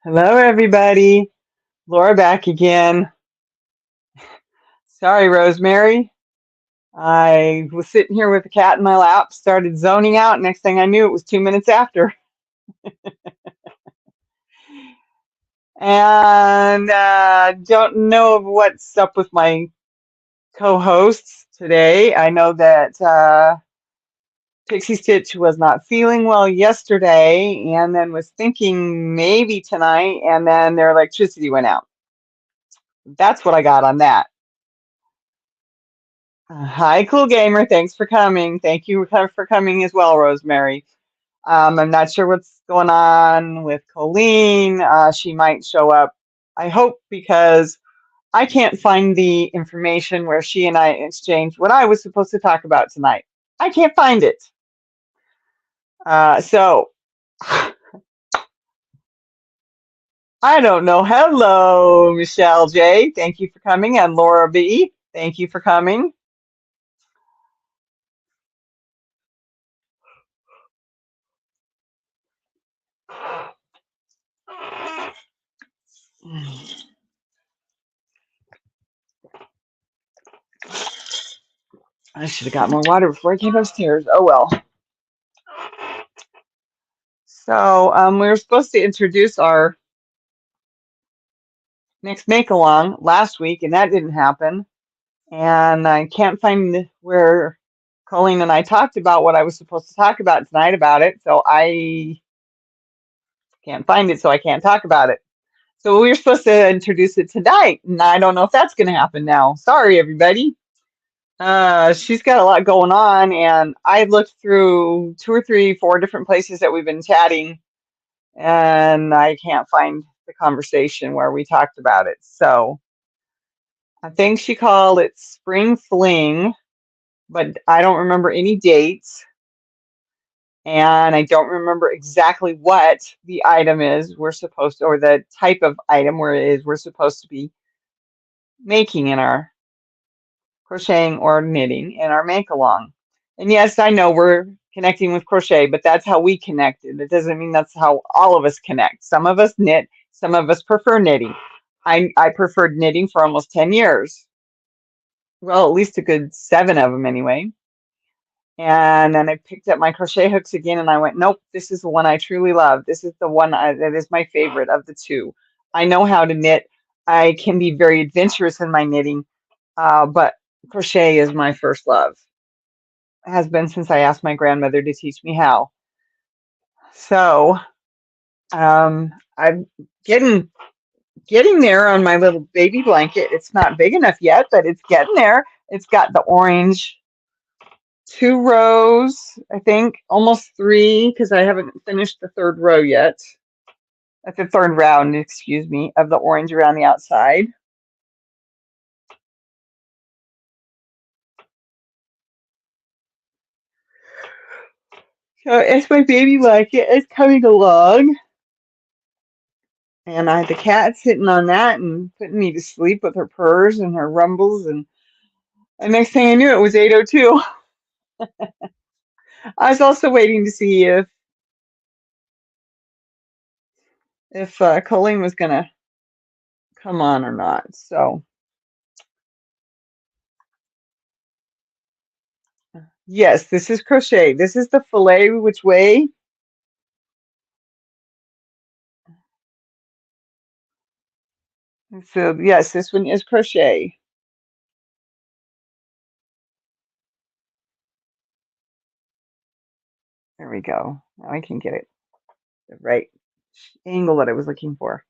Hello, everybody. Laura back again. Sorry, Rosemary. I was sitting here with the cat in my lap, started zoning out. Next thing I knew, it was 2 minutes after. And don't know what's up with my co-hosts today. I know that Pixie Stitch was not feeling well yesterday and then was thinking maybe tonight, and then their electricity went out. That's what I got on that. Hi, Cool Gamer. Thanks for coming. Thank you for coming as well, Rosemary. I'm not sure what's going on with Colleen. She might show up, I hope, because I can't find the information where she and I exchanged what I was supposed to talk about tonight. I can't find it. So I don't know. Hello, Michelle J. Thank you for coming. And Laura B. Thank you for coming. I should have got more water before I came upstairs. Oh well. So we were supposed to introduce our next make along last week, and that didn't happen. And I can't find where Colleen and I talked about what I was supposed to talk about tonight about it. So I can't find it, so I can't talk about it. So we were supposed to introduce it tonight, and I don't know if that's going to happen now. Sorry, everybody. She's got a lot going on, and I looked through two or three, four different places that we've been chatting, and I can't find the conversation where we talked about it. So I think she called it Spring Fling, but I don't remember any dates, and I don't remember exactly what the item is we're supposed to, or the type of item where it is we're supposed to be making in our crocheting or knitting in our make along. And yes, I know we're connecting with crochet, but that's how we connected. It doesn't mean that's how all of us connect. Some of us knit, some of us prefer knitting. I preferred knitting for almost 10 years. Well, at least a good 7 of them anyway. And then I picked up my crochet hooks again and I went, nope, this is the one I truly love. This is the one that is my favorite of the two. I know how to knit. I can be very adventurous in my knitting, but crochet is my first love. It has been since I asked my grandmother to teach me how. So I'm getting there on my little baby blanket. It's not big enough yet, but it's getting there. It's got the orange 2 rows, I think, almost 3, because I haven't finished the 3rd row yet. That's the 3rd round, excuse me, of the orange around the outside. So it's my baby blanket. It's coming along. And I had the cat sitting on that and putting me to sleep with her purrs and her rumbles. And the next thing I knew, it was 8:02. I was also waiting to see if Colleen was going to come on or not. So, yes, this is crochet. This is the filet which way. So, yes, this one is crochet. There we go. Now I can get it the right angle that I was looking for.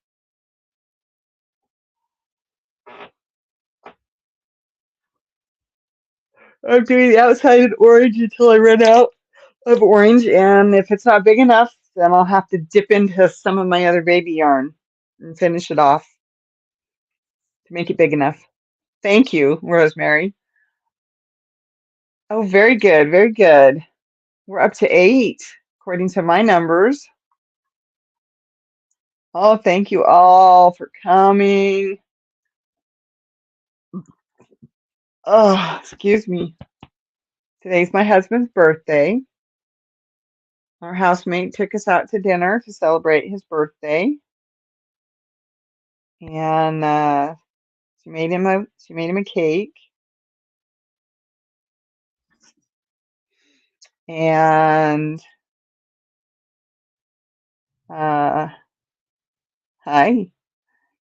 I'm doing the outside in orange until I run out of orange, and if it's not big enough, then I'll have to dip into some of my other baby yarn and finish it off to make it big enough. Thank you, Rosemary. Oh, very good, very good. We're up to 8, according to my numbers. Oh, thank you all for coming. Oh, excuse me. Today's my husband's birthday. Our housemate took us out to dinner to celebrate his birthday. and she made him a cake. And uh, hi.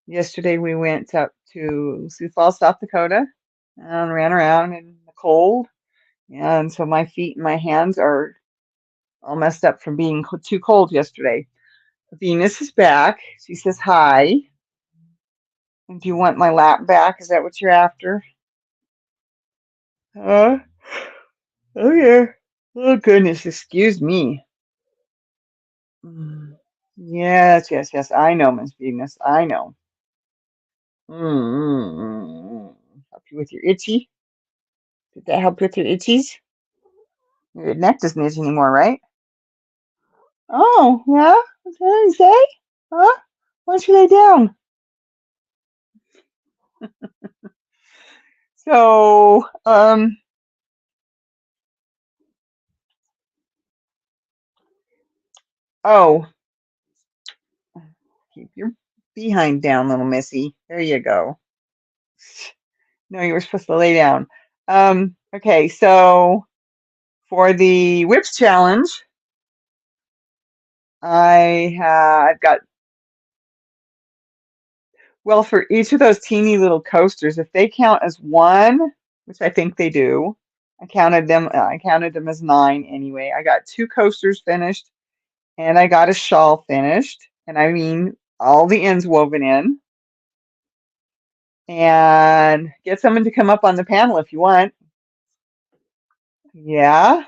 Yesterday we went up to Sioux Falls, South Dakota, and ran around in the cold. And so my feet and my hands are all messed up from being too cold yesterday. Venus is back. She says hi. And do you want my lap back? Is that what you're after? Uh, oh yeah. Oh goodness, excuse me. Mm. Yes, yes, yes. I know, Miss Venus. I know. Help you with your itchy? Did that help with your itchies? Your neck doesn't itch anymore, right? Oh, yeah? Okay, you say? Huh? Why don't you lay down? So, oh, keep your behind down, little missy. There you go. No, you were supposed to lay down. Okay, so for the whips challenge, I've got, well, for each of those teeny little coasters, if they count as one, which I think they do, I counted them as 9 anyway. I got 2 coasters finished and I got a shawl finished, and I mean all the ends woven in. And get someone to come up on the panel if you want. Yeah.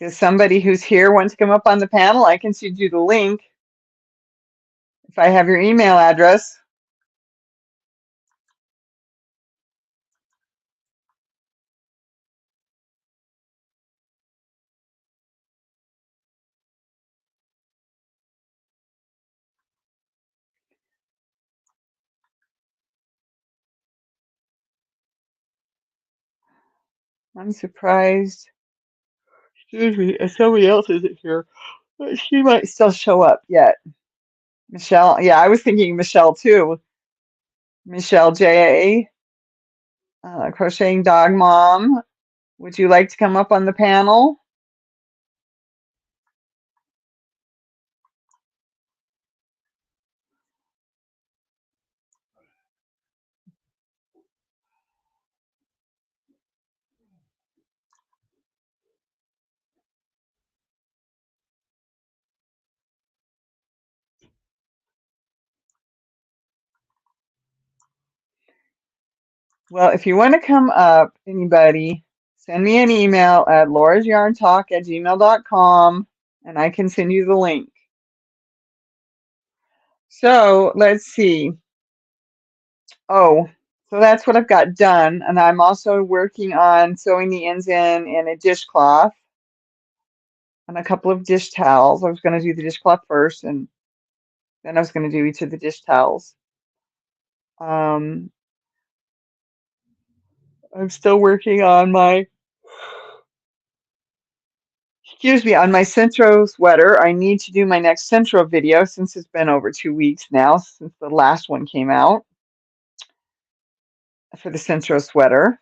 Does somebody who's here want to come up on the panel? I can send you the link if I have your email address. I'm surprised. Excuse me, if somebody else isn't here, but she might still show up yet. Michelle, yeah, I was thinking Michelle too. Michelle J. Crocheting Dog Mom. Would you like to come up on the panel? Well, if you want to come up, anybody, send me an email at laurasyarntalk@gmail.com and I can send you the link. So let's see. Oh, so that's what I've got done. And I'm also working on sewing the ends in a dishcloth and a couple of dish towels. I was going to do the dishcloth first, and then I was going to do each of the dish towels. Um, I'm still working on my, excuse me, on my Centro sweater. I need to do my next Centro video since it's been over 2 weeks now since the last one came out for the Centro sweater.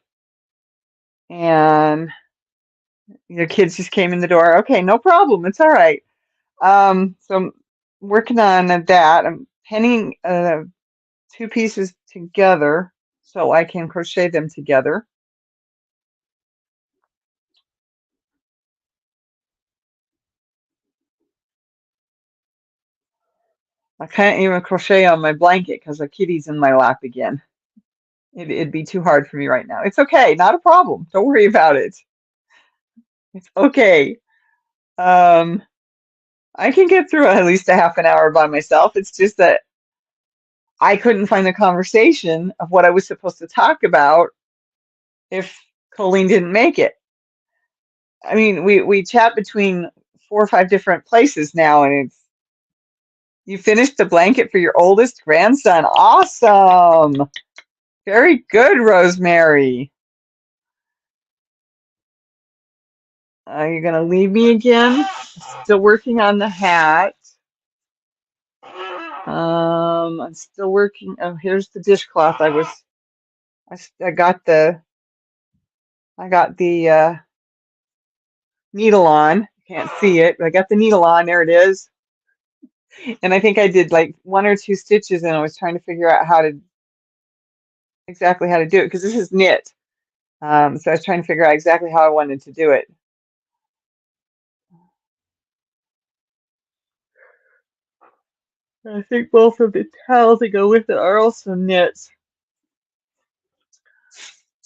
And your kids just came in the door. Okay, no problem. It's all right. So I'm working on that. I'm pinning 2 pieces together so I can crochet them together. I can't even crochet on my blanket because the kitty's in my lap again. It'd be too hard for me right now. It's okay, not a problem. Don't worry about it. It's okay. Um, I can get through at least a half an hour by myself. It's just that I couldn't find the conversation of what I was supposed to talk about if Colleen didn't make it. I mean, we chat between 4 or 5 different places now, and it's you finished the blanket for your oldest grandson. Awesome. Very good, Rosemary. Are you gonna leave me again? Still working on the hat. I'm still working. Oh, here's the dishcloth. I got the needle on. Can't see it, but I got the needle on. There it is. And I think I did like 1 or 2 stitches, and I was trying to figure out exactly how to do it because this is knit. So I was trying to figure out exactly how I wanted to do it. I think both of the towels that go with it are also knits.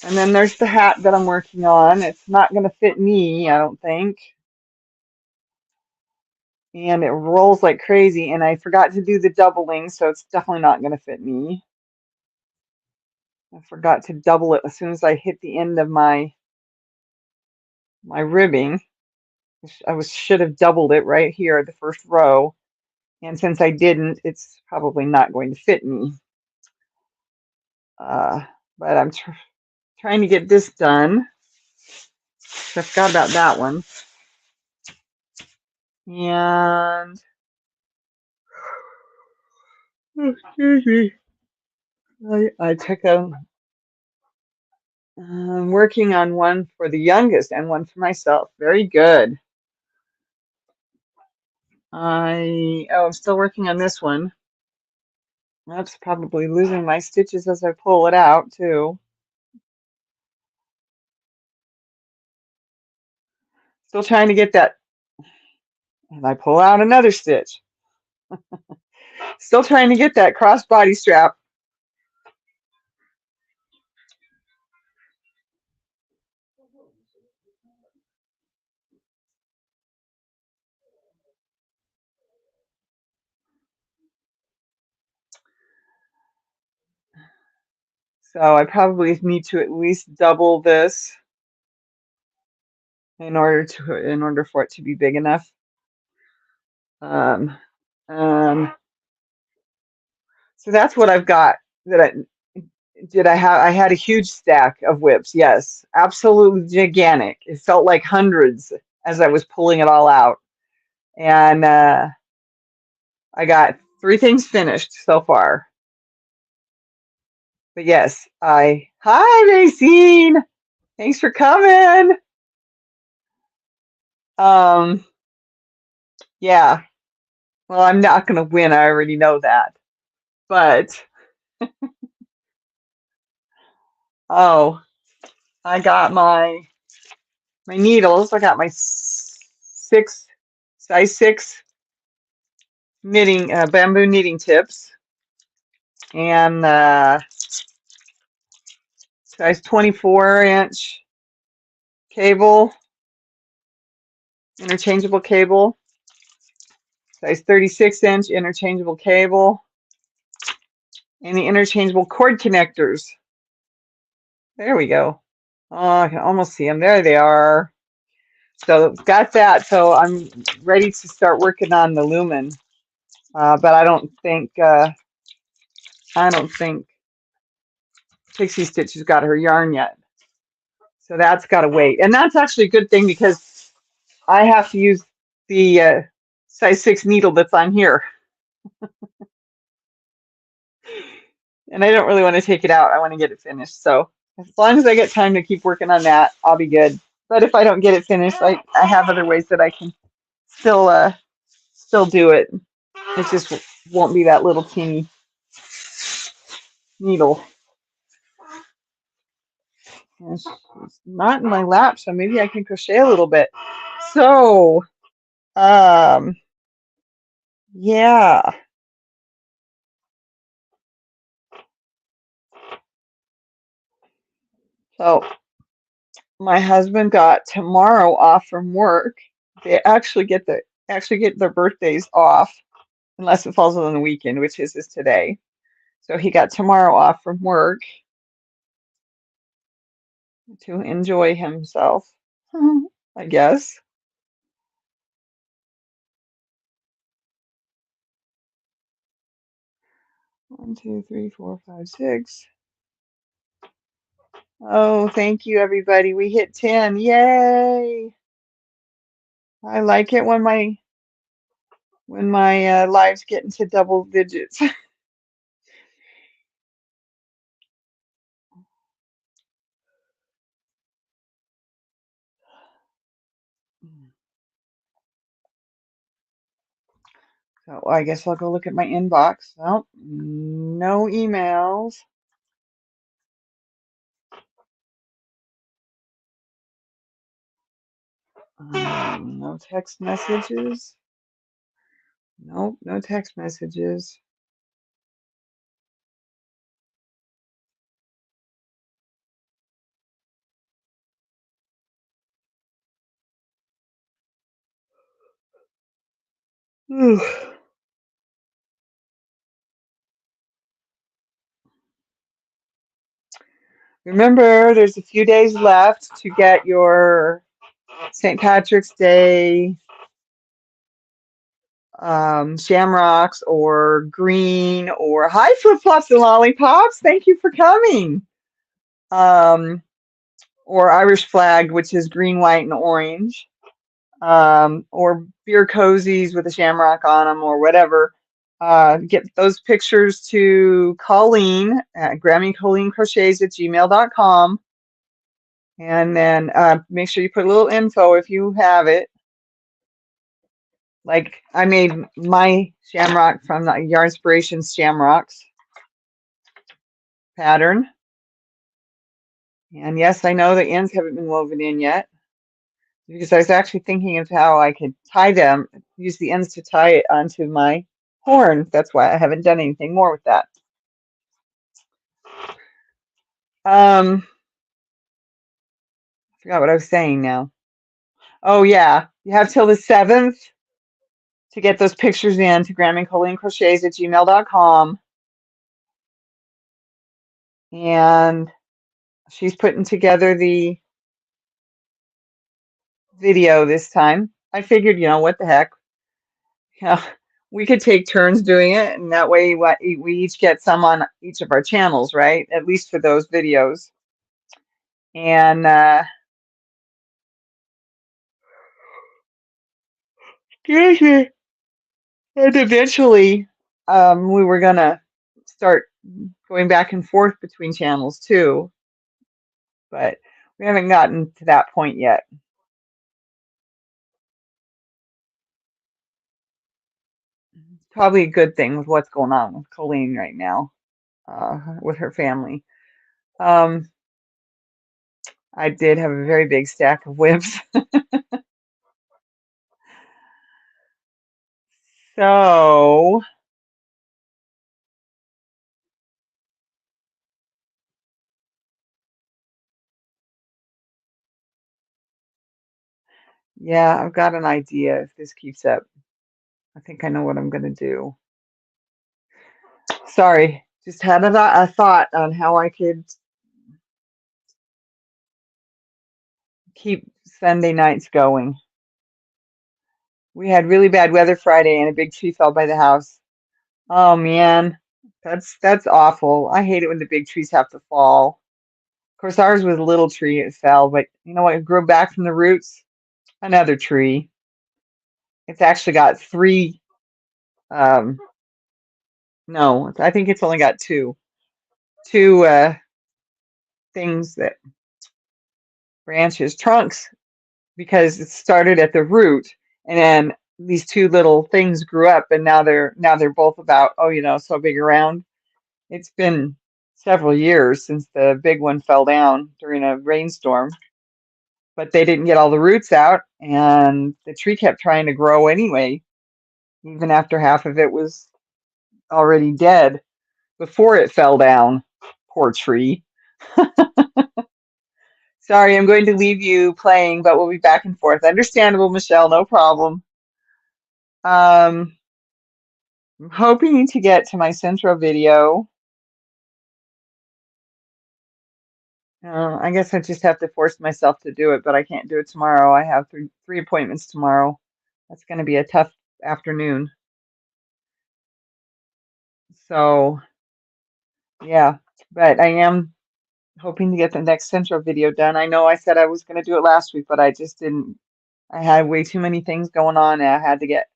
And then there's the hat that I'm working on. It's not going to fit me, I don't think. And it rolls like crazy, and I forgot to do the doubling, so it's definitely not going to fit me. I forgot to double it as soon as I hit the end of my ribbing. Should have doubled it right here, the first row. And since I didn't, it's probably not going to fit me. But I'm trying to get this done. I forgot about that one. And excuse me, I took I'm working on one for the youngest and one for myself. Very good. I'm still working on this one. That's probably losing my stitches as I pull it out too. Still trying to get that, and I pull out another stitch. Still trying to get that crossbody strap. So I probably need to at least double this in order for it to be big enough. Um, um, so that's what I've got. I had a huge stack of whips. Yes, absolutely gigantic. It felt like hundreds as I was pulling it all out. And I got 3 things finished so far. But yes, hi, Racine. Thanks for coming. Um, yeah. Well, I'm not gonna win. I already know that. But oh, I got my needles. I got my size 6 knitting bamboo knitting tips and size 24-inch cable, interchangeable cable, size 36-inch interchangeable cable, and the interchangeable cord connectors. There we go. Oh, I can almost see them. There they are. So got that. So I'm ready to start working on the lumen. But I don't think Pixie Stitch has got her yarn yet. So that's got to wait. And that's actually a good thing because I have to use the size 6 needle that's on here. And I don't really want to take it out. I want to get it finished. So as long as I get time to keep working on that, I'll be good. But if I don't get it finished, I have other ways that I can still do it. It just won't be that little teeny needle. And it's not in my lap, so maybe I can crochet a little bit. So, yeah. So my husband got tomorrow off from work. They actually get their birthdays off unless it falls on the weekend, which is today. So he got tomorrow off from work to enjoy himself, I guess. One, two, three, four, five, 6. Oh, thank you, everybody. We hit 10. Yay. I like it when my lives get into double digits. So I guess I'll go look at my inbox. Well, no emails. No text messages. Nope, no text messages. Ugh. Remember, there's a few days left to get your St. Patrick's Day shamrocks or green or hi flip flops and lollipops. Thank you for coming. Or Irish flag, which is green, white, and orange. Or beer cozies with a shamrock on them or whatever. Get those pictures to Colleen at GrammyColleenCrochets@gmail.com. And then make sure you put a little info if you have it. Like I made my shamrock from the Yarn Inspirations Shamrocks pattern. And yes, I know the ends haven't been woven in yet because I was actually thinking of how I could tie them, use the ends to tie it onto my horn. That's why I haven't done anything more with that. I forgot what I was saying now. Oh yeah, you have till the 7th to get those pictures in to GrammyColleenCrochets@gmail.com. And she's putting together the video this time. I figured, what the heck? Yeah, we could take turns doing it, and that way we each get some on each of our channels, right? At least for those videos. And excuse me. And eventually, we were gonna start going back and forth between channels too, but we haven't gotten to that point yet. Probably a good thing with what's going on with Colleen right now, with her family. Um, I did have a very big stack of whips. So, yeah, I've got an idea if this keeps up. I think I know what I'm going to do. Sorry, just had a thought on how I could keep Sunday nights going. We had really bad weather Friday and a big tree fell by the house. Oh man, that's awful. I hate it when the big trees have to fall. Of course, ours was a little tree, it fell, but you know what? It grew back from the roots. Another tree. It's actually got three. Um, no, I think it's only got two things that branches, trunks, because it started at the root, and then these two little things grew up, and now they're both about so big around. It's been several years since the big one fell down during a rainstorm, but they didn't get all the roots out, and the tree kept trying to grow anyway, even after half of it was already dead before it fell down. Poor tree. Sorry, I'm going to leave you playing, but we'll be back and forth. Understandable, Michelle, no problem. I'm hoping to get to my central video. I guess I just have to force myself to do it, but I can't do it tomorrow. I have three appointments tomorrow. That's going to be a tough afternoon. So, yeah, but I am hoping to get the next central video done. I know I said I was going to do it last week, but I just didn't. I had way too many things going on, and I had to get.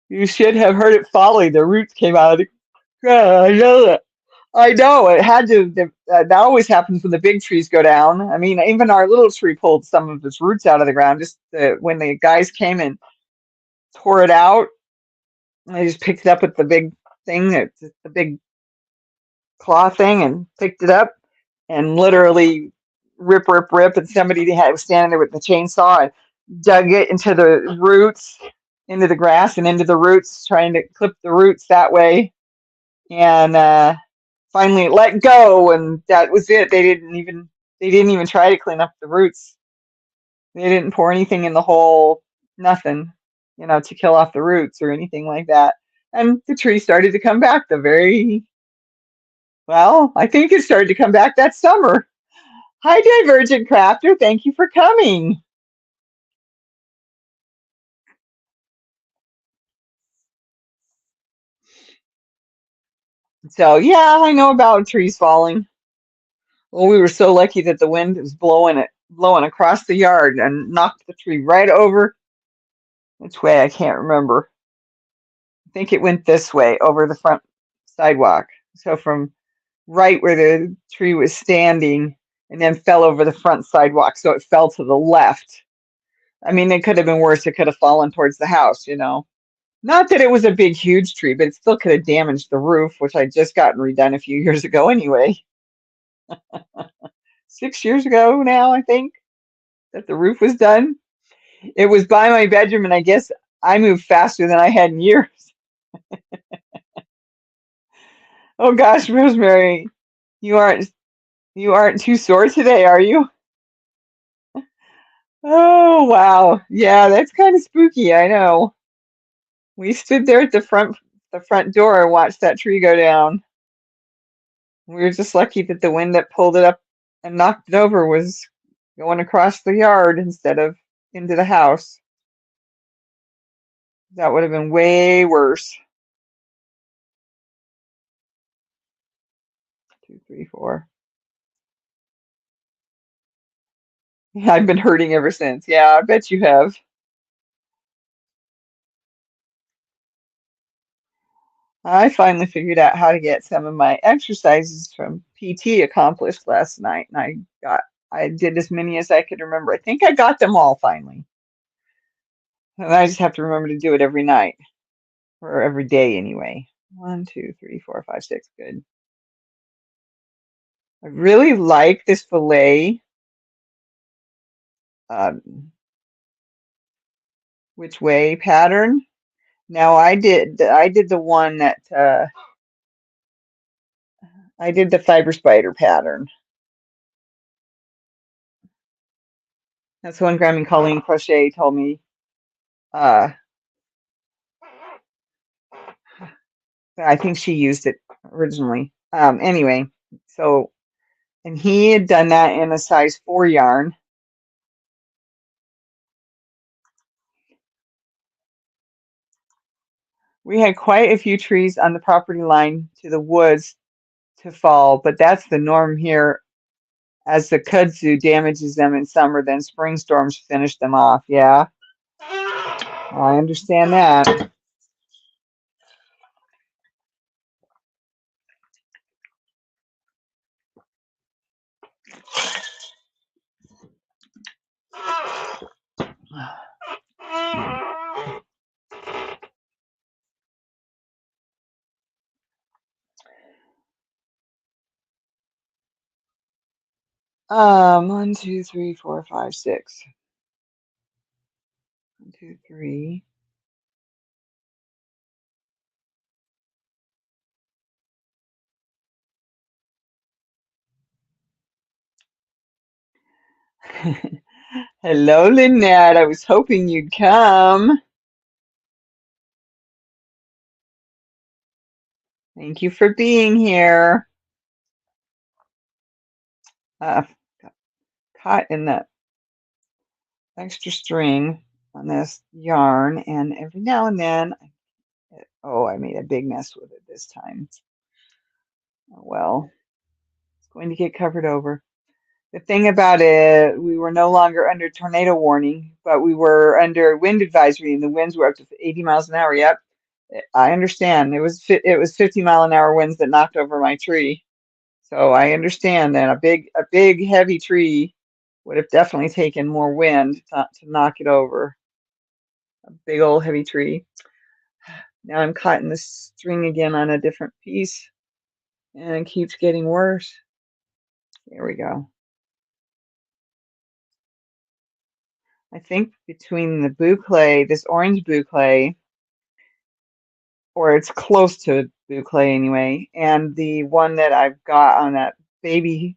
You should have heard it falling. The roots came out of the ground. I know that. I know it had to. That always happens when the big trees go down. I mean, even our little tree pulled some of its roots out of the ground just when the guys came and tore it out. I just picked it up with the big thing, the big claw thing, and picked it up and literally rip, rip, rip. And somebody was standing there with the chainsaw and dug it into the roots, into the grass and into the roots, trying to clip the roots that way. And finally it let go, and that was it. They didn't even try to clean up the roots. They didn't pour anything in the hole, nothing, to kill off the roots or anything like that. And the tree started to come back well, I think it started to come back that summer. Hi, Divergent Crafter. Thank you for coming. So, yeah, I know about trees falling. Well, we were so lucky that the wind was blowing across the yard and knocked the tree right over. Which way? I can't remember. I think it went this way over the front sidewalk. So from right where the tree was standing and then fell over the front sidewalk. So it fell to the left. I mean, it could have been worse. It could have fallen towards the house. Not that it was a big, huge tree, but it still could have damaged the roof, which I'd just gotten redone a few years ago anyway. 6 years ago now, I think, that the roof was done. It was by my bedroom, and I guess I moved faster than I had in years. Oh gosh, Rosemary, you aren't too sore today, are you? Oh wow. Yeah, that's kind of spooky, I know. We stood there at the front door and watched that tree go down. We were just lucky that the wind that pulled it up and knocked it over was going across the yard instead of into the house. That would have been way worse. 2, 3, 4. Yeah, I've been hurting ever since. Yeah, I bet you have. I finally figured out how to get some of my exercises from PT accomplished last night, and I did as many as I could remember. I think I got them all finally. And I just have to remember to do it every night or every day anyway. 1, 2, 3, 4, 5, 6. Good. I really like this fillet. Um, which way pattern. Now I did the one that I did the fiber spider pattern. That's the one Grammy Colleen Crochet told me. Uh, I think she used it originally. Anyway, so and he had done that in a size 4 yarn. We had quite a few trees on the property line to the woods to fall, but that's the norm here as the kudzu damages them in summer, then spring storms finish them off. Yeah, I understand that. One, two, three, four, five, 6. 1, 2, 3. Hello, Lynette. I was hoping you'd come. Thank you for being here. Got caught in the extra string on this yarn, and every now and then, oh, I made a big mess with it this time. Oh, well, it's going to get covered over. The thing about it, we were no longer under tornado warning, but we were under wind advisory, and the winds were up to 80 miles an hour. Yep, I understand. It was 50-mile-an-hour winds that knocked over my tree. So I understand that a big heavy tree would have definitely taken more wind to knock it over. A big old heavy tree. Now I'm caught in the string again on a different piece, and it keeps getting worse. There we go. I think between the boucle, this orange boucle, or it's close to boucle anyway, and the one that I've got on that baby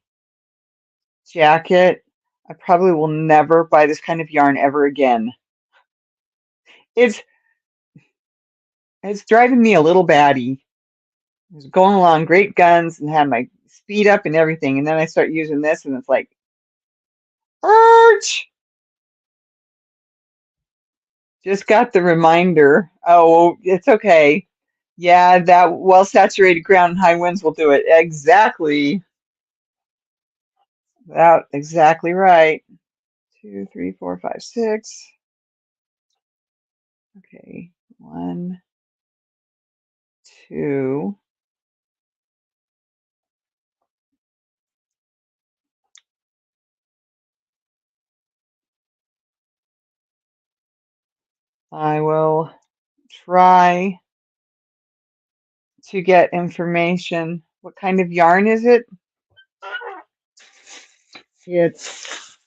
jacket, I probably will never buy this kind of yarn ever again. It's it's driving me a little batty. I was going along great guns and had my speed up and everything, and then I start using this, and it's like, Arch! Just got the reminder. Oh, it's okay. Yeah, that well-saturated ground and high winds will do it. Exactly. That exactly right. 2, 3, 4, 5, 6. Okay, 1, 2. I will try to get information. What kind of yarn is it? It's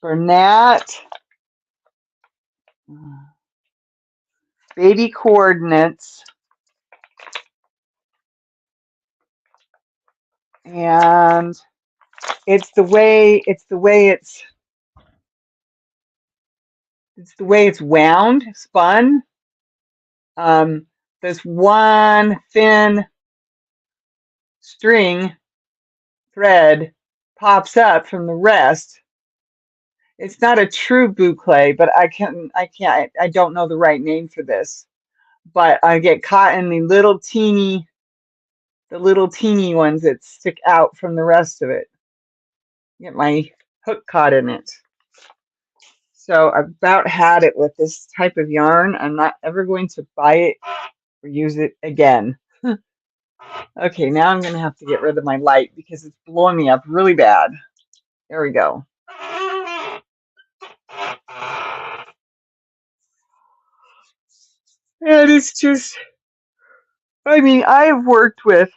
Bernat Baby Coordinates, and it's the way it's wound, spun. This one thin string thread pops up from the rest. It's not a true boucle, but I don't know the right name for this. But I get caught in the little teeny ones that stick out from the rest of it. Get my hook caught in it. So I've about had it with this type of yarn. I'm not ever going to buy it or use it again. Okay, now I'm going to have to get rid of my light because it's blowing me up really bad. There we go. And it's just, I mean, I have worked with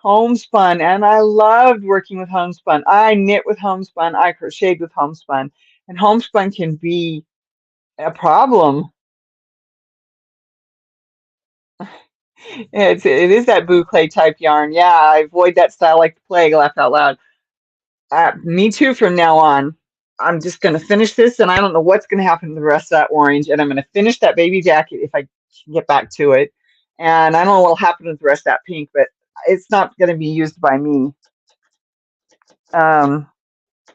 homespun, and I loved working with homespun. I knit with homespun, I crocheted with homespun, and homespun can be a problem. It is that boucle type yarn. Yeah, I avoid that style like the plague, laugh out loud. Me too from now on. I'm just going to finish this, and I don't know what's going to happen to the rest of that orange, and I'm going to finish that baby jacket if I can get back to it. And I don't know what will happen with the rest of that pink, but it's not going to be used by me. And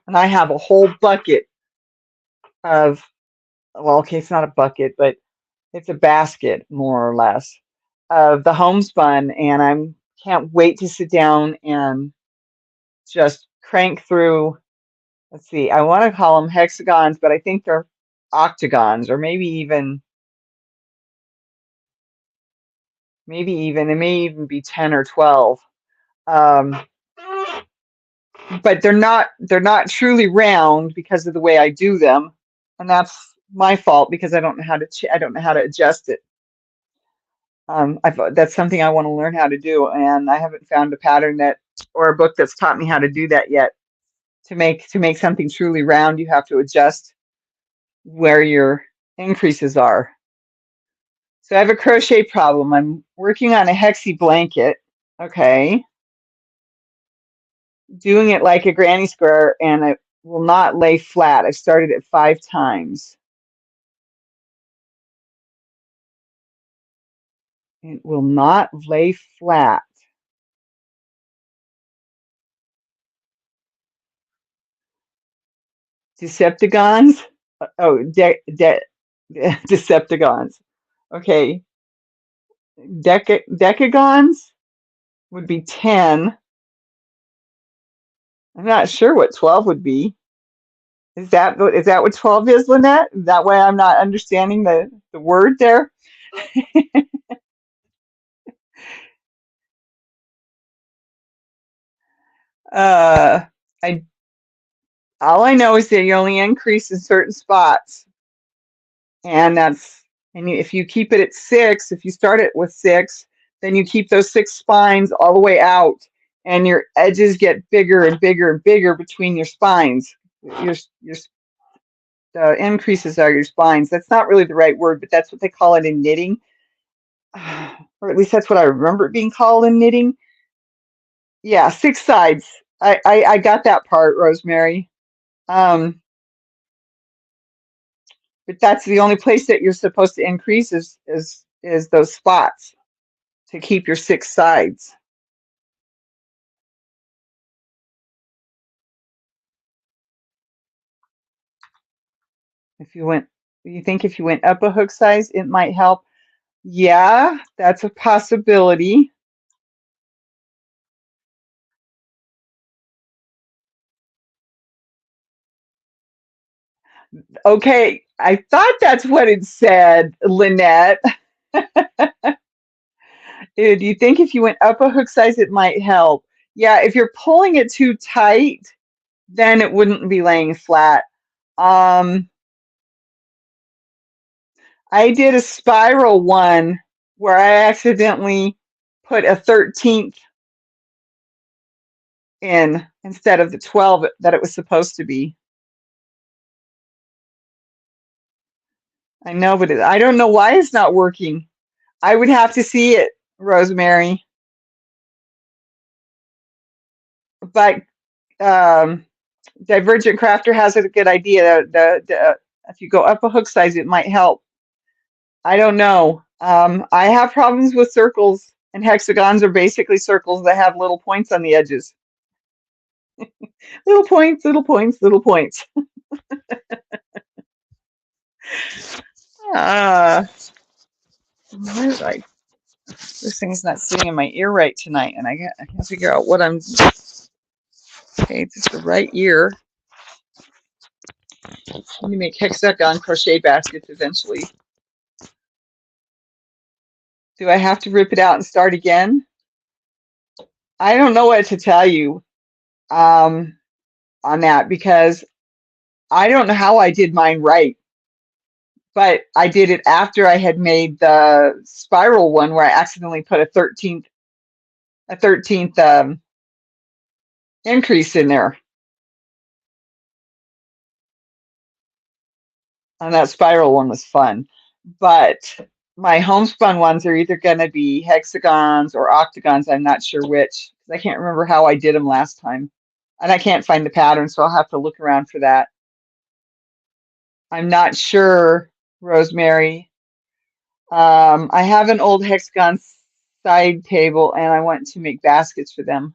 I have a whole bucket of, well, okay, it's not a bucket, but it's a basket, more or less, of the homespun, and I can't wait to sit down and just crank through. Let's see, I want to call them hexagons, but I think they're octagons, or it may even be 10 or 12. But they're not truly round because of the way I do them, and that's my fault because I don't know how to adjust it. That's something I want to learn how to do, and I haven't found a pattern or a book that's taught me how to do that yet. To make something truly round, you have to adjust where your increases are. So I have a crochet problem. I'm working on a hexie blanket. Okay. Doing it like a granny square, and it will not lay flat. I've started it 5 times. It will not lay flat. Decepticons? Oh, Decepticons. Okay. Decagons would be 10. I'm not sure what 12 would be. Is that what 12 is, Lynette? That way I'm not understanding the word there. Uh, I all I know is that you only increase in certain spots, and if you keep it at 6, if you start it with 6, then you keep those 6 spines all the way out, and your edges get bigger and bigger and bigger between your spines. Your the increases are your spines. That's not really the right word, but that's what they call it in knitting, or at least that's what I remember it being called in knitting. Yeah, 6 sides. I got that part, Rosemary. Um, but that's the only place that you're supposed to increase is those spots to keep your 6 sides. If you went, you think if you went up a hook size, it might help. Yeah, that's a possibility. Okay, I thought that's what it said, Lynette. Do you think if you went up a hook size, it might help? Yeah, if you're pulling it too tight, then it wouldn't be laying flat. Um, I did a spiral one where I accidentally put a 13th in instead of the 12 that it was supposed to be. I know, but I don't know why it's not working. I would have to see it, Rosemary. But um, Divergent Crafter has a good idea. If you go up a hook size, it might help. I don't know. I have problems with circles, and hexagons are basically circles that have little points on the edges. Little points, little points, little points. Uh, where did I? This thing's not sitting in my ear right tonight, and I can't figure out what I'm. Okay, this is the right ear. Let me make hexagon crochet baskets eventually. Do I have to rip it out and start again? I don't know what to tell you um, on that because I don't know how I did mine right, but I did it after I had made the spiral one where I accidentally put a 13th increase in there and that spiral one was fun. But my homespun ones are either going to be hexagons or octagons. I'm not sure which. I can't remember how I did them last time. And I can't find the pattern, so I'll have to look around for that. I'm not sure, Rosemary. I have an old hexagon side table, and I want to make baskets for them.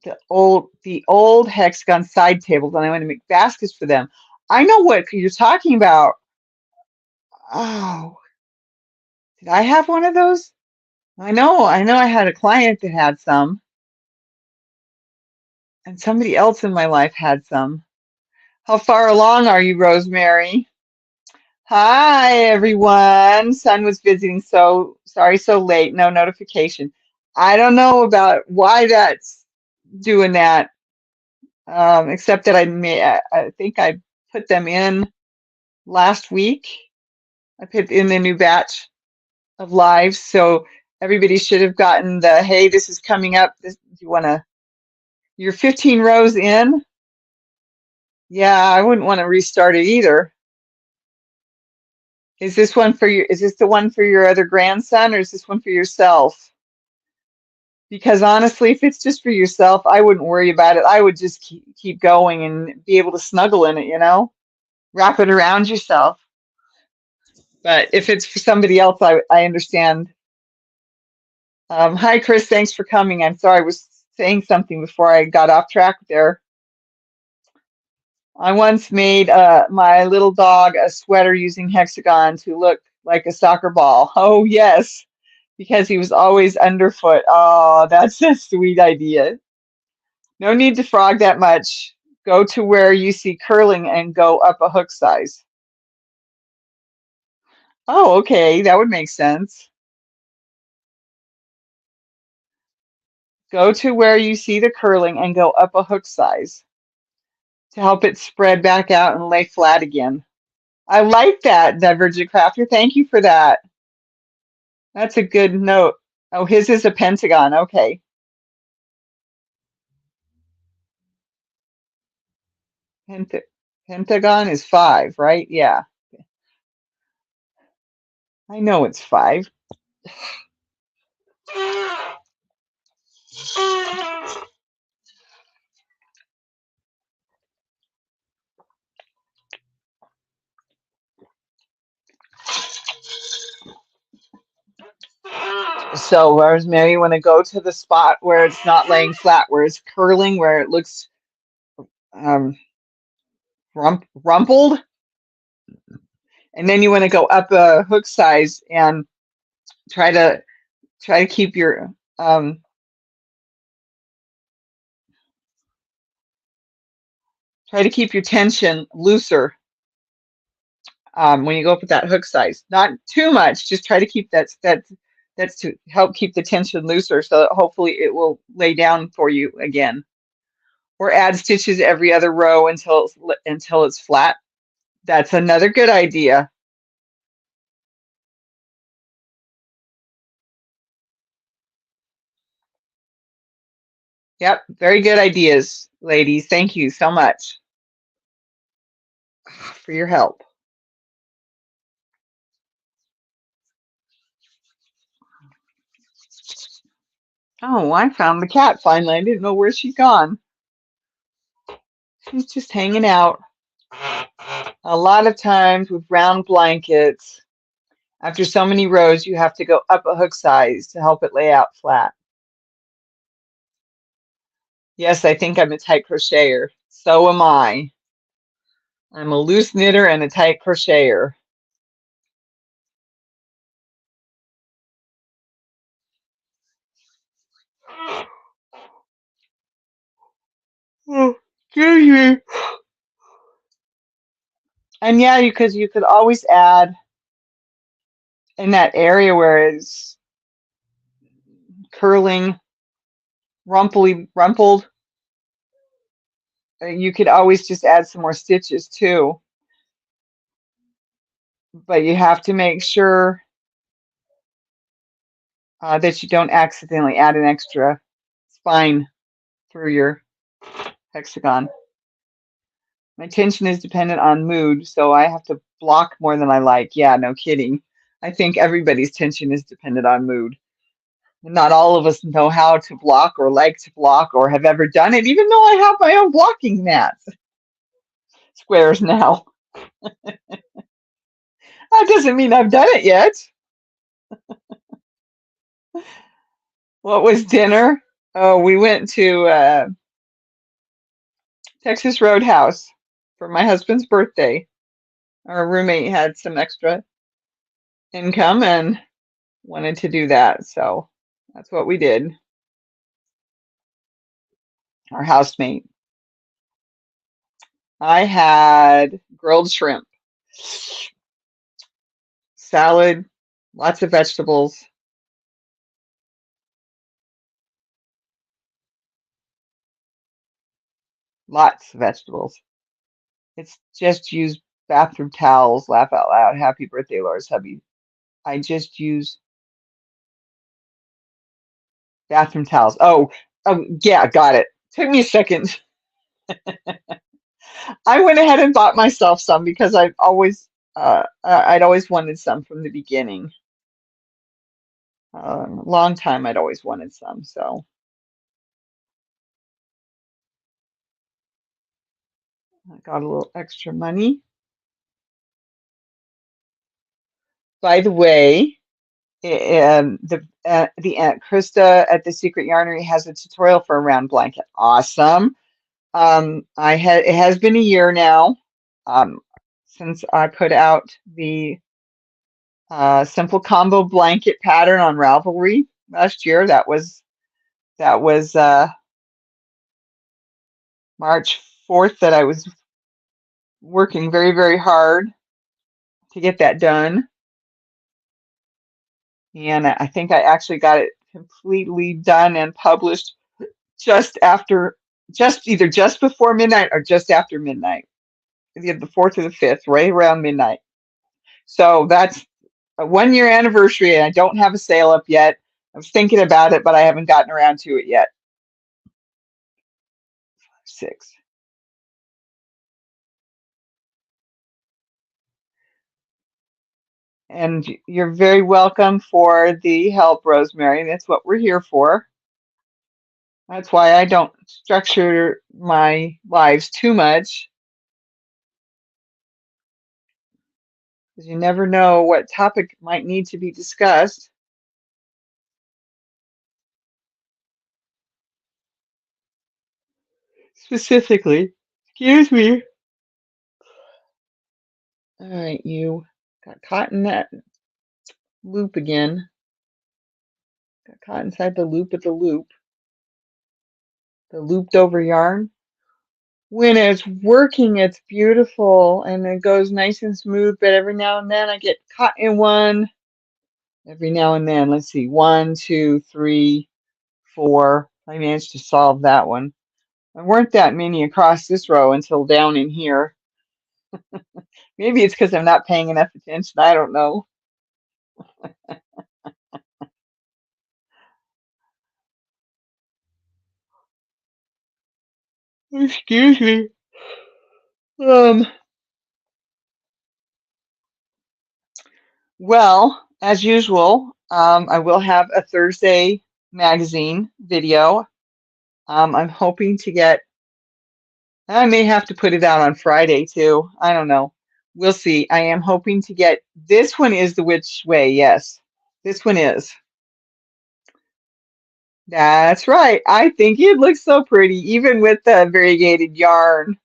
The old hexagon side tables, and I want to make baskets for them. I know what you're talking about. Oh, did I have one of those? I know I had a client that had some, and somebody else in my life had some. How far along are you, Rosemary? Hi, everyone. Son was visiting, so sorry so late, no notification. I don't know about why that's doing that, except that I think I put them in last week. I put in the new batch of lives, so everybody should have gotten the, hey, this is coming up. Do you want to, you're 15 rows in? Yeah, I wouldn't want to restart it either. Is this the one for your other grandson, or is this one for yourself? Because honestly, if it's just for yourself, I wouldn't worry about it. I would just keep going and be able to snuggle in it, wrap it around yourself. But if it's for somebody else, I understand. Hi, Chris. Thanks for coming. I'm sorry, I was saying something before I got off track there. I once made my little dog a sweater using hexagons who looked like a soccer ball. Oh, yes, because he was always underfoot. Oh, that's a sweet idea. No need to frog that much. Go to where you see curling and go up a hook size. Oh, okay, that would make sense. Go to where you see the curling and go up a hook size to help it spread back out and lay flat again. I like that, Divergent Crafter. Thank you for that. That's a good note. Oh, his is a pentagon. Okay. Penta Pentagon is 5, right? Yeah, I know it's 5. So, Rosemary, you want to go to the spot where it's not laying flat, where it's curling, where it looks um, rumpled, and then you want to go up a hook size and try to keep your tension looser when you go up with that hook size. Not too much, just try to keep that's to help keep the tension looser so that hopefully it will lay down for you again. Or add stitches every other row until it's flat. That's another good idea. Yep, very good ideas, ladies. Thank you so much for your help. Oh, I found the cat finally. I didn't know where she'd gone. She's just hanging out. A lot of times with round blankets, after so many rows, you have to go up a hook size to help it lay out flat. Yes, I think I'm a tight crocheter. So am I. I'm a loose knitter and a tight crocheter. Oh, excuse me. And yeah, because you could always add in that area where it's curling, rumpled, you could always just add some more stitches too. But you have to make sure that you don't accidentally add an extra spine through your hexagon. My tension is dependent on mood, so I have to block more than I like. Yeah, no kidding. I think everybody's tension is dependent on mood. Not all of us know how to block or like to block or have ever done it, even though I have my own blocking mat squares now. That doesn't mean I've done it yet. What was dinner? Oh, we went to Texas Roadhouse for my husband's birthday. Our roommate had some extra income and wanted to do that, so that's what we did. Our housemate. I had grilled shrimp, salad, lots of vegetables. Lots of vegetables. It's just use bathroom towels. Laugh out loud. Happy birthday, Laura's hubby. I just use bathroom towels. Oh, yeah, got it. Took me a second. I went ahead and bought myself some because I'd always wanted some from the beginning. Long time I'd always wanted some. So I got a little extra money. By the way, the Aunt Krista at the Secret Yarnery has a tutorial for a round blanket. Awesome. It has been a year now since I put out the simple combo blanket pattern on Ravelry last year. That was March 4th that I was working very, very hard to get that done. And I think I actually got it completely done and published just after, either just before midnight or just after midnight, either the 4th or the 5th, right around midnight. So that's a 1 year anniversary, and I don't have a sale up yet. I was thinking about it, but I haven't gotten around to it yet. 6. And you're very welcome for the help, Rosemary. That's what we're here for. That's why I don't structure my lives too much, because you never know what topic might need to be discussed. Specifically. Excuse me. All right, you got caught in that loop again. Got caught inside the loop of the loop. The looped over yarn. When it's working, it's beautiful and it goes nice and smooth, but every now and then I get caught in one. Every now and then, let's see, 1, 2, 3, 4. I managed to solve that one. There weren't that many across this row until down in here. Maybe it's because I'm not paying enough attention. I don't know. Excuse me. Um, well, as usual, I will have a Thursday magazine video. I'm hoping to get, I may have to put it out on Friday too. I don't know. We'll see. I am hoping to get, this one is the Which Way, yes. This one is. That's right. I think it looks so pretty, even with the variegated yarn.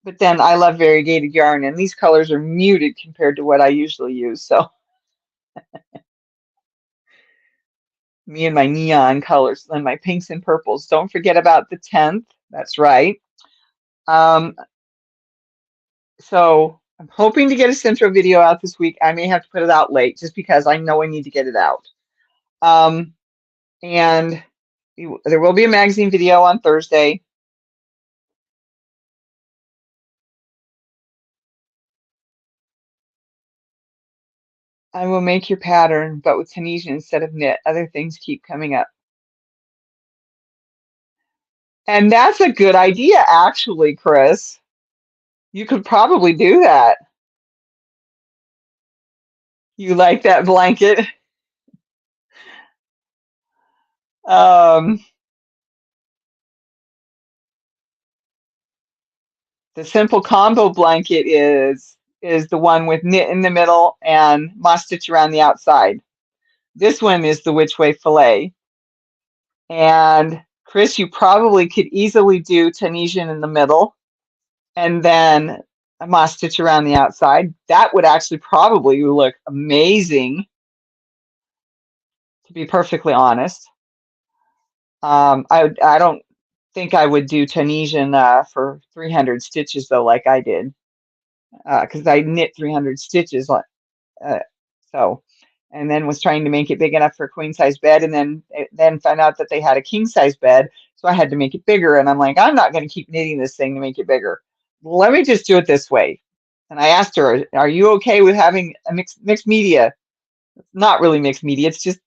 But then I love variegated yarn, and these colors are muted compared to what I usually use. So me and my neon colors and my pinks and purples. Don't forget about the 10th. That's right. Um, so I'm hoping to get a Centro video out this week. I may have to put it out late just because I know I need to get it out. And there will be a magazine video on Thursday. I will make your pattern, but with Tunisian instead of knit. Other things keep coming up. And that's a good idea, actually, Chris. You could probably do that. You like that blanket? Um, the simple combo blanket is the one with knit in the middle and moss stitch around the outside. This one is the Which Way Filet. And Chris, you probably could easily do Tunisian in the middle and then a moss stitch around the outside. That would actually probably look amazing, to be perfectly honest. I don't think I would do Tunisian for 300 stitches though, like I did, because I knit 300 stitches. Uh, so, and then was trying to make it big enough for a queen size bed, and then found out that they had a king size bed, so I had to make it bigger. And I'm like, I'm not going to keep knitting this thing to make it bigger. Let me just do it this way. And I asked her, "Are you okay with having a mixed media?" It's not really mixed media. It's just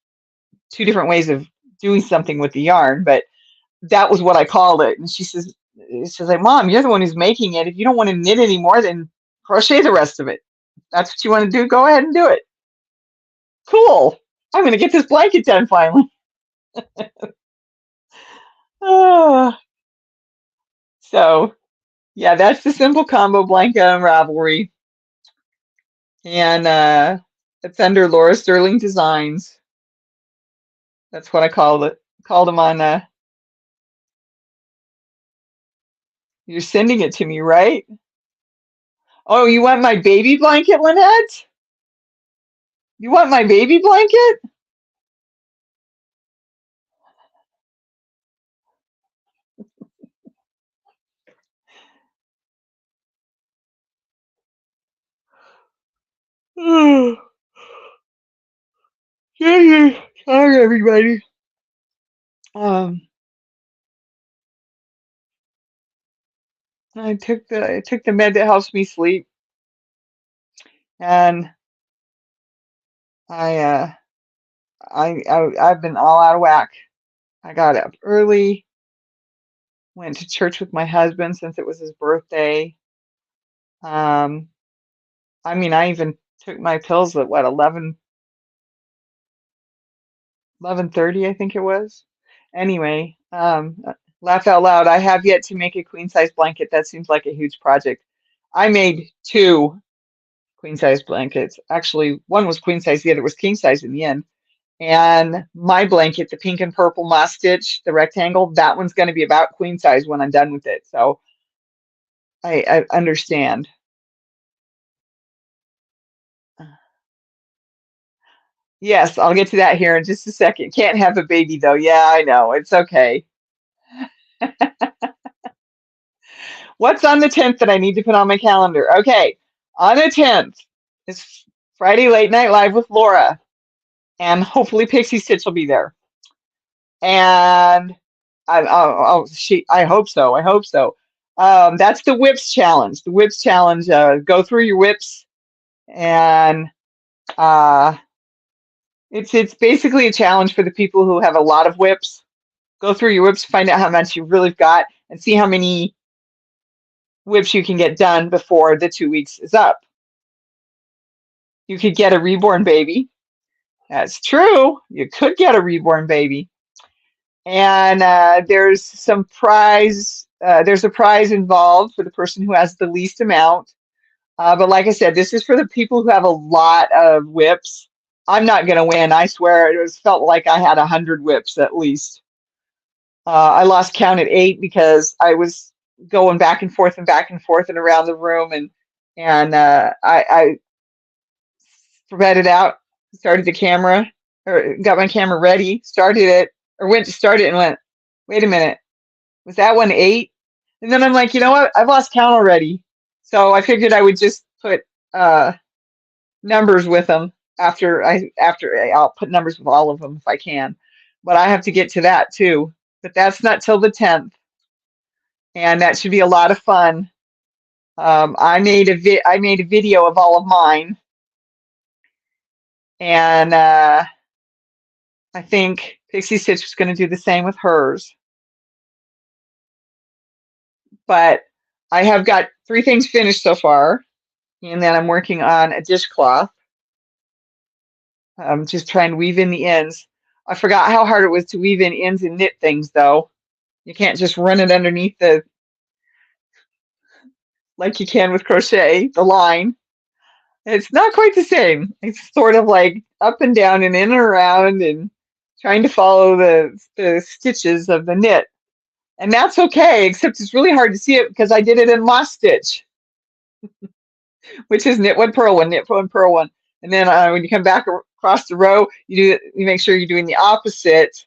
two different ways of doing something with the yarn, but that was what I called it. And she's like, Mom, you're the one who's making it. If you don't want to knit anymore, then crochet the rest of it. That's what you want to do. Go ahead and do it. Cool. I'm going to get this blanket done finally. Ah, so yeah, that's the simple combo blanket on Ravelry. And it's under Laura Sterling Designs. That's what I called it. Called them on, you're sending it to me, right? Oh, you want my baby blanket, Lynette? You want my baby blanket? Sorry, everybody. Um, I took the med that helps me sleep, and I I've been all out of whack. I got up early, went to church with my husband since it was his birthday. Um, I mean, I even took my pills at what 11:30, I think it was. Anyway, laugh out loud. I have yet to make a queen size blanket. That seems like a huge project. I made two queen size blankets. Actually, one was queen size, the other was king size in the end. And my blanket, the pink and purple moss stitch, the rectangle, that one's going to be about queen size when I'm done with it. So I understand. Yes, I'll get to that here in just a second. Can't have a baby though. Yeah, I know. It's okay. What's on the 10th that I need to put on my calendar? Okay, on the 10th is Friday Late Night Live with Laura, and hopefully Pixie Stitch will be there. And I hope so. I hope so. That's the whips challenge. The whips challenge. Go through your whips, and uh, it's basically a challenge for the people who have a lot of whips. Go through your whips, find out how much you really got, and see how many whips you can get done before the 2 weeks is up. You could get a reborn baby. That's true. You could get a reborn baby. And there's some prize. There's a prize involved for the person who has the least amount. But like I said, this is for the people who have a lot of whips. I'm not going to win. I swear. It was felt like I had 100 whips at least. I lost count at 8 because I was going back and forth and around the room, and I spread it out, started the camera, or got my camera ready, started it, or went to start it and went, wait a minute, was that one 8? And then I'm like, you know what? I've lost count already. So I figured I would just put numbers with them I'll put numbers with all of them if I can. But I have to get to that too. But that's not till the 10th, and that should be a lot of fun. I made a video of all of mine, and I think Pixie Stitch was going to do the same with hers. But I have got 3 things finished so far, and then I'm working on a dishcloth. I'm just trying to weave in the ends. I forgot how hard it was to weave in ends and knit things, though. You can't just run it underneath like you can with crochet, the line. It's not quite the same. It's sort of like up and down and in and around and trying to follow the stitches of the knit. And that's okay, except it's really hard to see it because I did it in moss stitch, which is knit one, purl one, knit one, purl one. And then when you come back across the row, you make sure you're doing the opposite.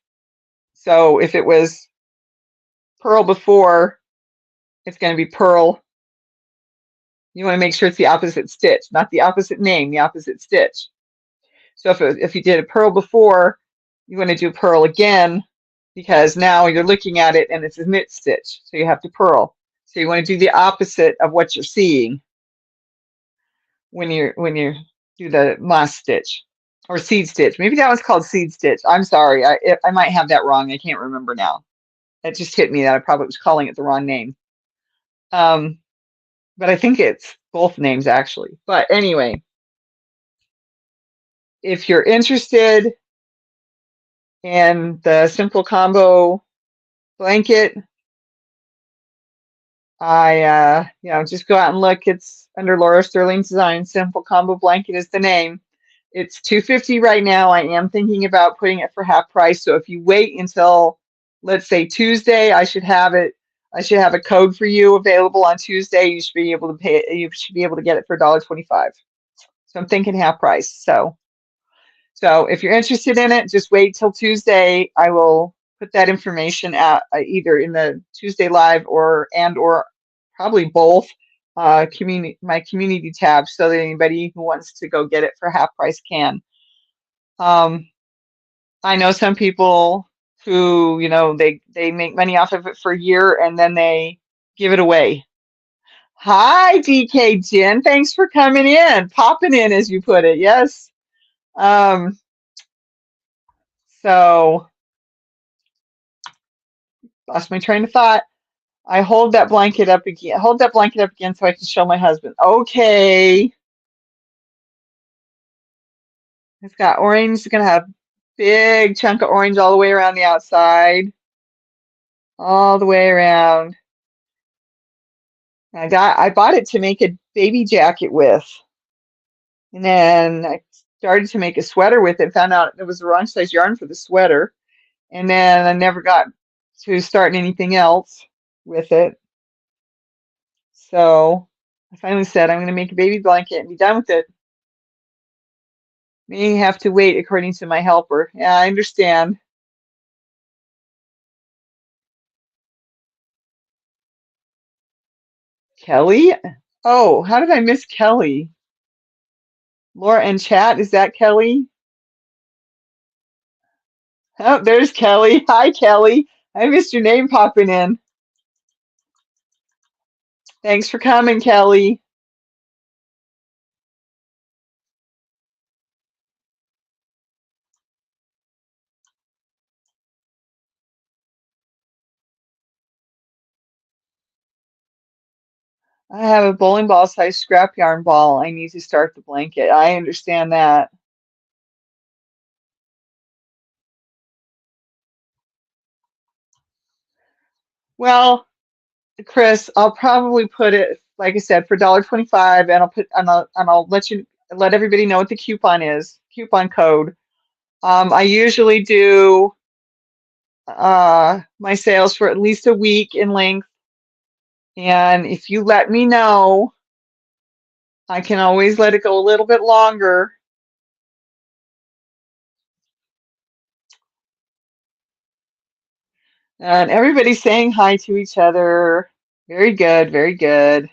So if it was purl before, it's going to be purl. You want to make sure it's the opposite stitch, not the opposite name, the opposite stitch. So if you did a purl before, you want to do purl again because now you're looking at it and it's a knit stitch. So you have to purl. So you want to do the opposite of what you're seeing when you do the moss stitch or seed stitch. Maybe that was called seed stitch. I'm sorry. I might have that wrong. I can't remember now. It just hit me that I probably was calling it the wrong name. But I think it's both names actually. But anyway, if you're interested in the simple combo blanket, just go out and look. It's under Laura Sterling's design. Simple combo blanket is the name. It's $250 right now. I am thinking about putting it for half price. So if you wait until, let's say Tuesday, I should have it. I should have a code for you available on Tuesday. You should be able to pay it. You should be able to get it for $1.25. So I'm thinking half price. So if you're interested in it, just wait till Tuesday. I will put that information out either in the Tuesday live or probably both my community tab, so that anybody who wants to go get it for half price can. I know some people who, they make money off of it for a year and then they give it away. Hi, DK Jen. Thanks for coming in, popping in, as you put it. Yes. Um, so lost my train of thought. I hold that blanket up again. Hold that blanket up again so I can show my husband. Okay. It's got orange. It's gonna have big chunk of orange all the way around the outside, all the way around. I bought it to make a baby jacket with, and then I started to make a sweater with it. Found out it was the wrong size yarn for the sweater, and then I never got to start anything else with it. So I finally said I'm going to make a baby blanket and be done with it. May have to wait according to my helper. Yeah, I understand. Kelly? Oh, how did I miss Kelly? Laura and chat, is that Kelly? Oh, there's Kelly. Hi, Kelly. I missed your name popping in. Thanks for coming, Kelly. I have a bowling ball size scrap yarn ball. I need to start the blanket. I understand that. Well, Chris, I'll probably put it, like I said, for $1.25, and I'll let everybody know what the coupon is, coupon code. I usually do my sales for at least a week in length, and if you let me know, I can always let it go a little bit longer. And everybody's saying hi to each other. Very good, very good.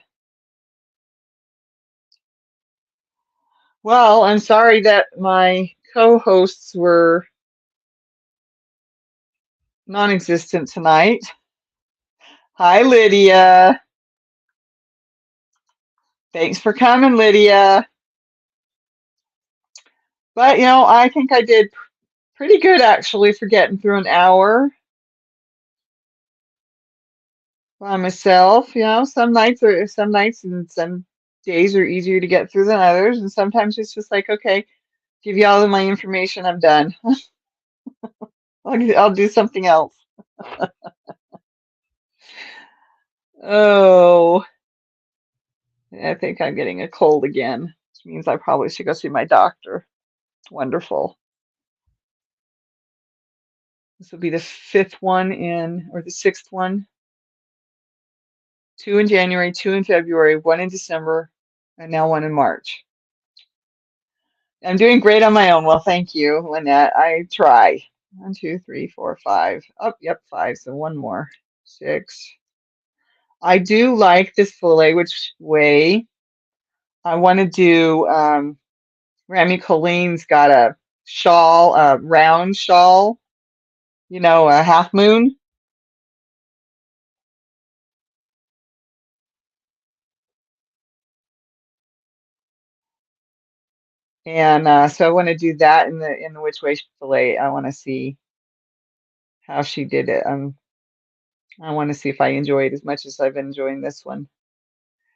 Well, I'm sorry that my co-hosts were non-existent tonight. Hi, Lydia. Thanks for coming, Lydia. But, I think I did pretty good actually for getting through an hour by myself. Some nights and some days are easier to get through than others, and sometimes it's just like, okay, give you all of my information, I'm done. I'll do something else. Oh, I think I'm getting a cold again, which means I probably should go see my doctor. Wonderful. This will be the fifth one or the sixth one. 2 in January, 2 in February, 1 in December, and now 1 in March. I'm doing great on my own. Well, thank you, Lynette. I try. 1, 2, 3, 4, 5. Oh, yep, 5. So one more. 6. I do like this fillet, which way I want to do. Remy Colleen's got a shawl, a round shawl, a half moon. And so I want to do that in the which way fillet. I want to see how she did it. I want to see if I enjoy it as much as I've been enjoying this one.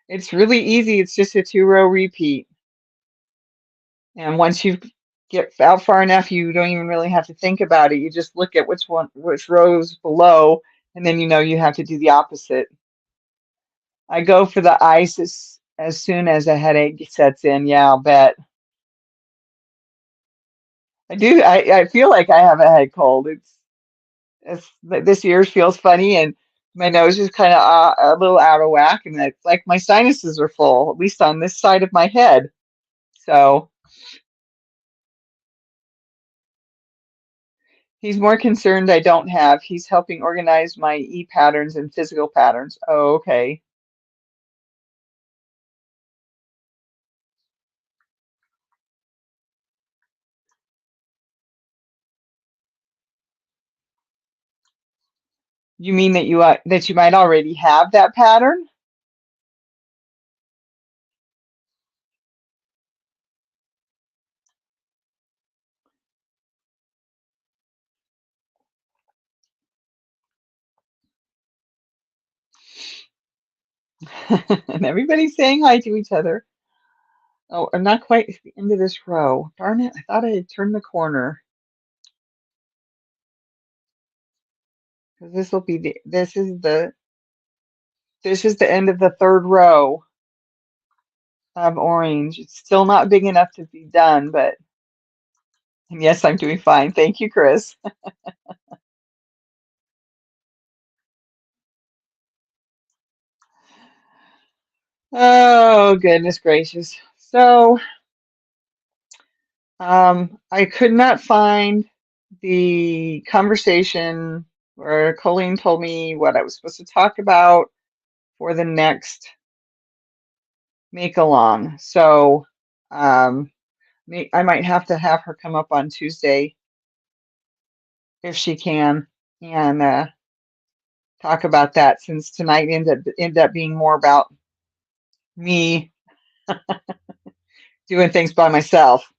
It's really easy. It's just a 2-row repeat. And once you get out far enough, you don't even really have to think about it. You just look at which rows below, and then you have to do the opposite. I go for the ice as soon as a headache sets in. Yeah, I'll bet. I do. I feel like I have a head cold. It's this year feels funny, and My nose is kind of a little out of whack, and it's like my sinuses are full, at least on this side of my head. So he's more concerned I don't have. He's helping organize my e-patterns and physical patterns. Oh, okay. You mean that you might already have that pattern? And everybody's saying hi to each other. Oh, I'm not quite at the end of this row. Darn it, I thought I had turned the corner. Because this will be this is the end of the third row of orange. It's still not big enough to be done, but and yes, I'm doing fine. Thank you, Chris. Oh, goodness gracious. So, I could not find the conversation where Colleen told me what I was supposed to talk about for the next make along. So, um, I might have to have her come up on Tuesday if she can and talk about that since tonight ended up being more about me doing things by myself.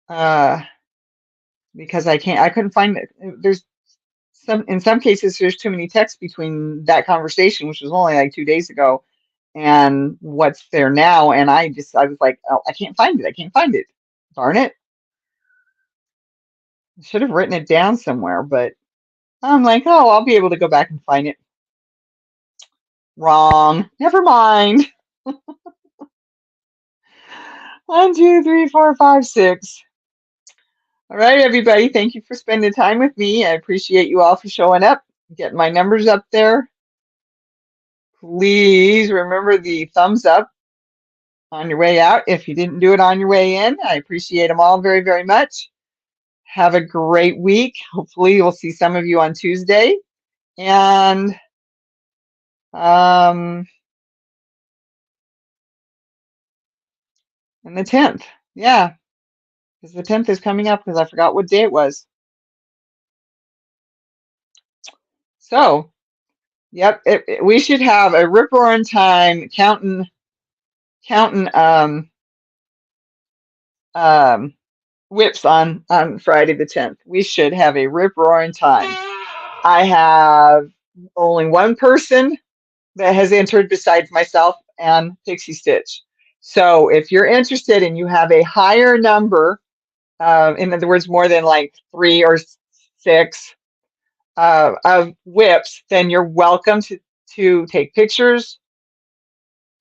Uh, because I couldn't find it. There's in some cases there's too many texts between that conversation, which was only like 2 days ago, and what's there now. And I was like, oh, I can't find it. I can't find it. Darn it. I should have written it down somewhere, but I'm like, oh, I'll be able to go back and find it. Wrong. Never mind. 1, 2, 3, 4, 5, 6. All right, everybody. Thank you for spending time with me. I appreciate you all for showing up, getting my numbers up there. Please remember the thumbs up on your way out. If you didn't do it on your way in, I appreciate them all very, very much. Have a great week. Hopefully, we'll see some of you on Tuesday. And um, and the 10th. Yeah, because the 10th is coming up because I forgot what day it was. So, yep, we should have a rip roaring time counting um, whips on Friday the 10th. We should have a rip roaring time. I have only one person that has entered besides myself and Pixie Stitch. So if you're interested and you have a higher number, in other words, more than like 3 or 6 of whips, then you're welcome to take pictures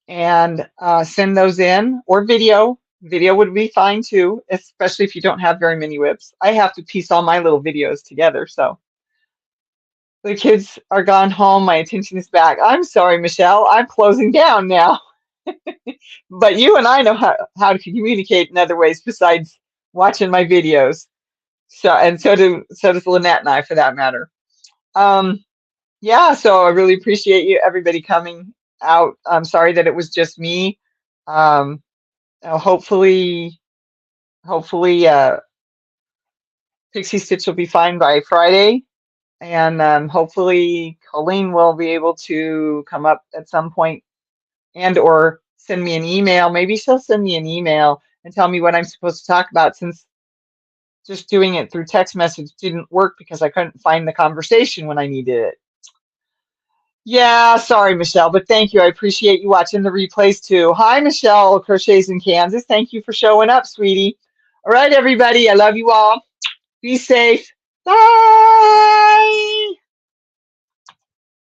and send those in, or video. Video would be fine too, especially if you don't have very many whips. I have to piece all my little videos together, so the kids are gone home. My attention is back. I'm sorry, Michelle. I'm closing down now. But you and I know how to communicate in other ways besides watching my videos. So does Lynette and I, for that matter. Um, yeah, so I really appreciate you, everybody coming out. I'm sorry that it was just me. Um, hopefully, hopefully, Pixie Stitch will be fine by Friday. And hopefully Colleen will be able to come up at some point and or send me an email. Maybe she'll send me an email and tell me what I'm supposed to talk about, since just doing it through text message didn't work because I couldn't find the conversation when I needed it. Yeah, sorry, Michelle, but thank you. I appreciate you watching the replays too. Hi, Michelle, Crochets in Kansas. Thank you for showing up, sweetie. All right, everybody. I love you all. Be safe. Bye.